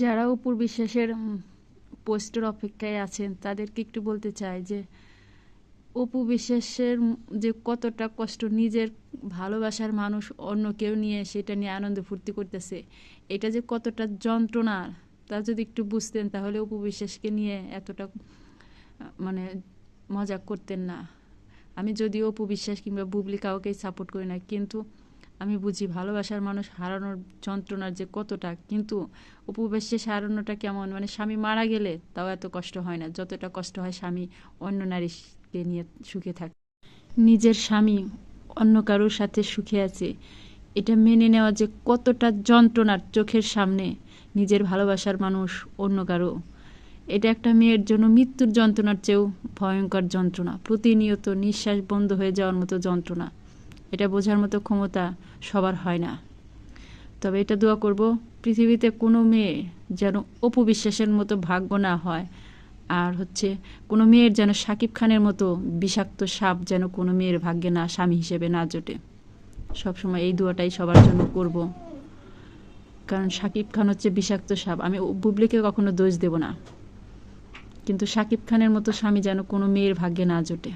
যারা অপুর বিশ্বাসের পোস্টের অপেক্ষায় আছেন তাদেরকে একটু বলতে চাই যে অপু বিশ্বাসের যে কতটা কষ্ট, নিজের ভালোবাসার মানুষ অন্য কেউ নিয়ে সেটা নিয়ে আনন্দ ফুর্তি করতেছে, এটা যে কতটা যন্ত্রণার তা যদি একটু বুঝতেন তাহলে অপু বিশ্বাসকে নিয়ে এতটা মানে মজা করতেন না। আমি যদিও অপু বিশ্বাস কিংবা বুবলি কাউকেই সাপোর্ট করি না, কিন্তু আমি বুঝি ভালোবাসার মানুষ হারানোর যন্ত্রণার যে কতটা। কিন্তু অপু বিশ্বাস হারানোটা কেমন, মানে স্বামী মারা গেলে তাও এত কষ্ট হয় না যতটা কষ্ট হয় স্বামী অন্য নারীকে নিয়ে সুখে থাকে। নিজের স্বামী অন্য কারোর সাথে সুখে আছে, এটা মেনে নেওয়া যে কতটা যন্ত্রণার, চোখের সামনে নিজের ভালোবাসার মানুষ অন্য কারো, এটা একটা মেয়ের জন্য মৃত্যুর যন্ত্রণার চেয়েও ভয়ঙ্কর যন্ত্রণা, প্রতিনিয়ত নিঃশ্বাস বন্ধ হয়ে যাওয়ার মতো যন্ত্রণা। এটা বোঝার মতো ক্ষমতা সবার হয় না। তবে এটা দোয়া করব পৃথিবীতে কোনো মেয়ে যেন অপু বিশ্বাসের মতো ভাগ্য না হয়, আর কোনো মেয়ের যেন শাকিব খানের মতো বিষাক্ত সাপ যেন কোনো মেয়ের ভাগ্যে না স্বামী হিসেবে না জোটে। সবসময় এই দোয়াটাই সবার জন্য করব, কারণ শাকিব খান বিষাক্ত সাপ। আমি বুবলিকে কখনো দোষ দেব না, কিন্তু শাকিব খানের মতো স্বামী যেন কোনো মেয়ের ভাগ্যে না জোটে।